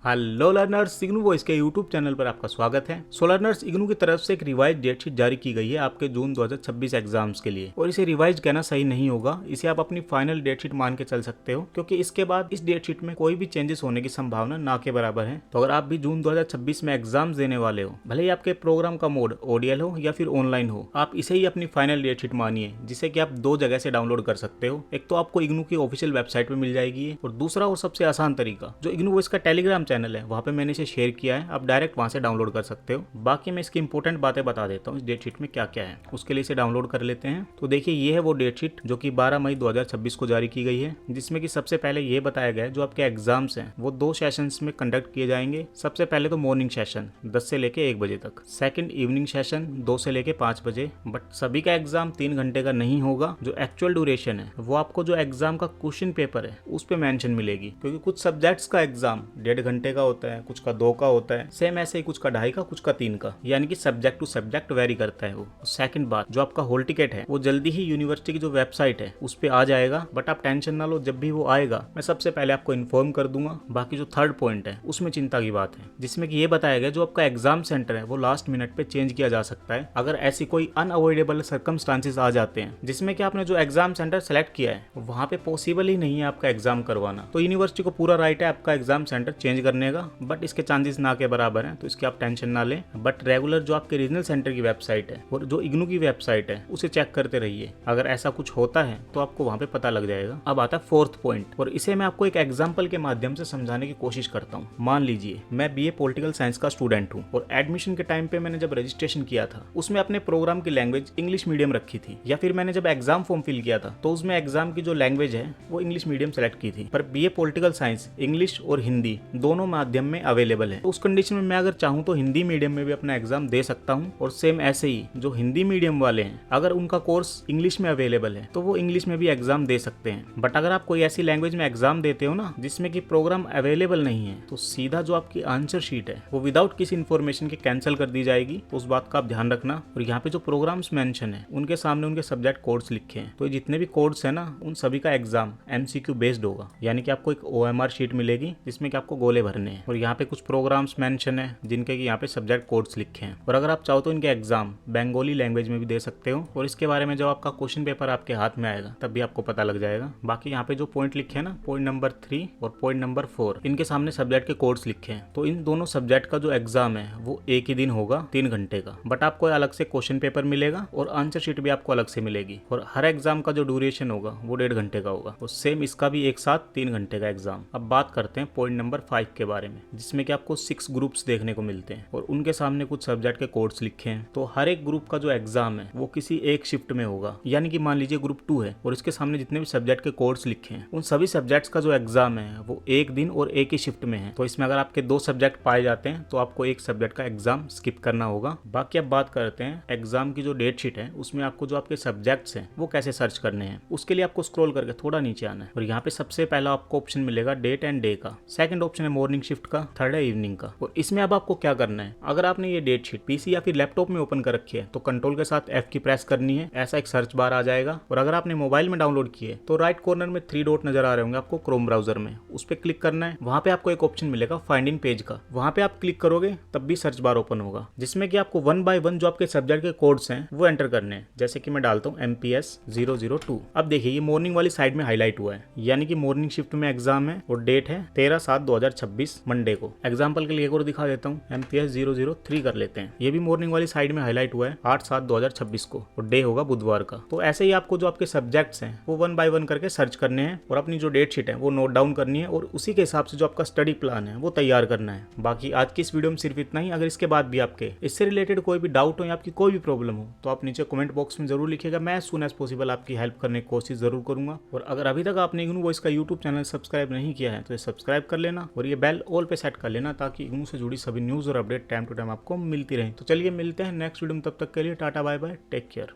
Hello learners, IGNOU voice के YouTube channel पर आपका स्वागत है। सो लर्नर्स, इग्नू की तरफ से एक रिवाइज डेट शीट जारी की गई है आपके जून 2026 एग्जाम्स के लिए। और इसे रिवाइज कहना सही नहीं होगा, इसे आप अपनी फाइनल डेट शीट मान के चल सकते हो, क्योंकि इसके बाद इस डेट शीट में कोई भी चेंजेस होने की संभावना ना के बराबर है। तो अगर आप भी जून 2026 में एग्जाम्स देने वाले हो, भले ही आपके प्रोग्राम का मोड ओडीएल हो या फिर ऑनलाइन हो, आप इसे ही अपनी फाइनल डेट शीट मानिए, जिसे कि आप दो जगह से डाउनलोड कर सकते हो। एक तो आपको इग्नू की ऑफिशियल वेबसाइट पे मिल जाएगी, और दूसरा और सबसे आसान तरीका जो इग्नू वॉइस का टेलीग्राम चैनल है, वहाँ पे मैंने इसे शेयर किया है, आप डायरेक्ट वहां से डाउनलोड कर सकते हो। बाकी मैं इसकी इंपॉर्टेंट बातें बता देता हूँ इस डेट शीट में क्या क्या है। उसके लिए इसे डाउनलोड कर लेते हैं। तो देखिए, ये है वो डेट शीट जो कि 12 मई 2026 को जारी की गई है, जिसमें कि सबसे पहले ये बताया गया है जो आपके एग्जाम्स हैं वो 2 सेशंस में कंडक्ट किए जाएंगे। सबसे पहले तो मॉर्निंग सेशन 10 से लेके 1 बजे तक, सेकंड इवनिंग सेशन 2 से लेके 5 बजे। बट सभी का एग्जाम 3 घंटे का नहीं होगा। जो एक्चुअल ड्यूरेशन है वो आपको जो एग्जाम का क्वेश्चन पेपर है उस पे मेंशन मिलेगी, क्योंकि कुछ सब्जेक्ट्स का एग्जाम 1.5 घंटे का होता है, कुछ का 2 का होता है, सेम ऐसे ही कुछ का 2.5 का, कुछ का 3 का, यानी कि सब्जेक्ट टू सब्जेक्ट वेरी करता है वो। सेकंड बात, जो आपका हॉल टिकट है वो जल्दी ही यूनिवर्सिटी की जो वेबसाइट है उस पे आ जाएगा। बट आप टेंशन ना लो, जब भी वो आएगा मैं सबसे पहले आपको इन्फॉर्म कर दूंगा। बाकी जो थर्ड पॉइंट है उसमें चिंता की बात है, जिसमें कि ये बताया गया जो आपका एग्जाम सेंटर है वो लास्ट मिनट पे चेंज किया जा सकता है, अगर ऐसी कोई अनअवॉइडेबल सर्कमस्टांसेस आ जाते हैं, जिसमें कि आपने जो एग्जाम सेंटर सेलेक्ट किया है वहाँ पे पॉसिबल ही नहीं है आपका एग्जाम करवाना। तो यूनिवर्सिटी को पूरा राइट है आपका एग्जाम सेंटर चेंज करने का, बट इसके चांसेस ना के बराबर हैं, तो इसकी आप टेंशन ना लें। बट रेगुलर जो आपके रीजनल सेंटर की वेबसाइट है और जो इग्नू की वेबसाइट है उसे चेक करते रहिए, अगर ऐसा कुछ होता है तो आपको वहाँ पे पता लग जाएगा। अब आता है फोर्थ पॉइंट, और इसे मैं आपको एक एग्जाम्पल के माध्यम से समझाने की कोशिश करता हूँ। मान लीजिए मैं बीए पॉलिटिकल साइंस का स्टूडेंट हूँ, और एडमिशन के टाइम पे मैंने जब रजिस्ट्रेशन किया था उसमें अपने प्रोग्राम की लैंग्वेज इंग्लिश मीडियम रखी थी, या फिर मैंने जब एग्जाम फॉर्म फिल किया था तो उसमें एग्जाम की जो लैंग्वेज है वो इंग्लिश मीडियम सेलेक्ट की थी। पर बीए पॉलिटिकल साइंस इंग्लिश और हिंदी दोनों माध्यम में अवेलेबल है, तो उस कंडीशन में मैं अगर चाहूँ तो हिंदी मीडियम में भी अपना एग्जाम दे सकता हूँ। और सेम ऐसे ही जो हिंदी मीडियम वाले हैं, अगर उनका कोर्स इंग्लिश में अवेलेबल है तो वो इंग्लिश में भी एग्जाम दे सकते हैं। बट अगर आप कोई ऐसी लैंग्वेज में एग्जाम देते हो ना जिसमें कि प्रोग्राम अवेलेबल नहीं है, तो सीधा जो आपकी आंसर शीट है वो विदाउट किसी इन्फॉर्मेशन के कैंसिल कर दी जाएगी। तो उस बात का आप ध्यान रखना। और यहाँ पे जो प्रोग्राम्स मेंशन है उनके सामने उनके सब्जेक्ट कोड्स लिखे हैं, तो जितने भी कोड्स है ना उन सभी का एग्जाम एमसीक्यू बेस्ड होगा, यानी कि आपको एक ओएमआर शीट मिलेगी जिसमें कि आपको गोले भरने हैं। और यहाँ पे कुछ प्रोग्राम्स मेंशन है जिनके यहाँ पे सब्जेक्ट कोड्स लिखे हैं। और अगर आप चाहो तो इनके एग्जाम बंगाली लैंग्वेज में भी दे सकते हो, और इसके बारे में जब आपका क्वेश्चन पेपर आपके हाथ में आएगा तब भी आपको पता लग जाएगा। बाकी यहाँ पे जो पॉइंट लिखे हैं ना, पॉइंट नंबर 3 और पॉइंट नंबर 4, इनके सामने सब्जेक्ट के कोड्स लिखे हैं। तो इन दोनों सब्जेक्ट का जो एग्जाम है वो एक ही दिन होगा 3 घंटे का, बट आपको अलग से क्वेश्चन पेपर मिलेगा और आंसर शीट भी आपको अलग से मिलेगी। और हर एग्जाम का जो ड्यूरेशन होगा वो 1.5 घंटे का होगा, और सेम इसका भी एक साथ 3 घंटे का एग्जाम। अब बात करते हैं पॉइंट नंबर 5 के बारे में, जिसमें कि आपको 6 ग्रुप्स देखने को मिलते हैं और उनके सामने कुछ सब्जेक्ट के कोड्स लिखे हैं। तो हर एक ग्रुप का जो एग्जाम है वो किसी एक शिफ्ट में होगा, यानी कि मान लीजिए ग्रुप 2 है और इसके सामने जितने भी सब्जेक्ट के कोड्स लिखे हैं उन सभी सब्जेक्ट्स का जो एग्जाम है वो एक दिन और एक ही शिफ्ट में है। तो इसमें अगर आपके 2 सब्जेक्ट पाए जाते हैं तो आपको एक सब्जेक्ट का एग्जाम स्किप करना होगा। बाकी अब बात करते हैं एग्जाम की जो डेट शीट है उसमें आपको जो आपके सब्जेक्ट्स हैं वो कैसे सर्च करने हैं। उसके लिए आपको स्क्रॉल करके थोड़ा नीचे आना है, और यहाँ पे सबसे पहला आपको ऑप्शन मिलेगा डेट एंड डे का, सेकंड ऑप्शन है मॉर्निंग शिफ्ट का, थर्ड है इवनिंग का। और इसमें अब आपको क्या करना है, अगर आपने ये डेट शीट पीसी या फिर लैपटॉप में ओपन कर रखी है तो कंट्रोल के साथ F की प्रेस करनी है, ऐसा एक सर्च बार आ जाएगा। और अगर आपने मोबाइल में डाउनलोड किए तो राइट कॉर्नर में 3 डॉट नजर आ रहे होंगे आपको क्रोम ब्राउजर में, उस पर क्लिक करना है। वहाँ पे आपको एक ऑप्शन मिलेगा फाइंडिंग पेज का, वहाँ पे आप क्लिक करोगे तब भी सर्च बार ओपन होगा, जिसमें कि आपको 1 बाय 1 जो आपके सब्जेक्ट के कोड्स हैं वो एंटर करने हैं। जैसे कि मैं डालता हूँ MPS 002। अब देखिए ये मॉर्निंग वाली साइड में हाईलाइट हुआ है, यानी कि मॉर्निंग शिफ्ट में एग्जाम है और डेट है 13/7/2026 मंडे को। एग्जाम्पल के लिए एक और दिखा देता हूँ, MPS 003 कर लेते हैं। ये भी मॉर्निंग वाली साइड में हाईलाइट हुआ है 8/7/2026 को, और डे होगा बुधवार का। तो ऐसे ही आपको जो आपके सब्जेक्ट्स हैं वो 1 बाय 1 करके सर्च करने हैं, और अपनी जो डेट शीट है वो नोट डाउन करनी है, और उसी के हिसाब से जो आपका स्टडी प्लान है वो तैयार करना है। बाकी आज की इस वीडियो में सिर्फ इतना ही। अगर इसके बाद भी आपके इससे रिलेटेड कोई भी डाउट हो या आपकी कोई भी प्रॉब्लम हो तो आप नीचे कमेंट बॉक्स में जरूर लिखिएगा, मैं सून एज पॉसिबल आपकी हेल्प करने की कोशिश जरूर करूंगा। और अगर अभी तक आपने इग्नू वॉइस का यूट्यूब चैनल सब्सक्राइब नहीं किया है तो ये सब्सक्राइब कर लेना, और ये बेल ऑल पे सेट कर लेना, ताकि इग्नू से जुड़ी सभी न्यूज और अपडेट टाइम टू टाइम आपको मिलती रहे। तो चलिए मिलते हैं नेक्स्ट वीडियो में, तब तक के लिए tata bye bye, take care.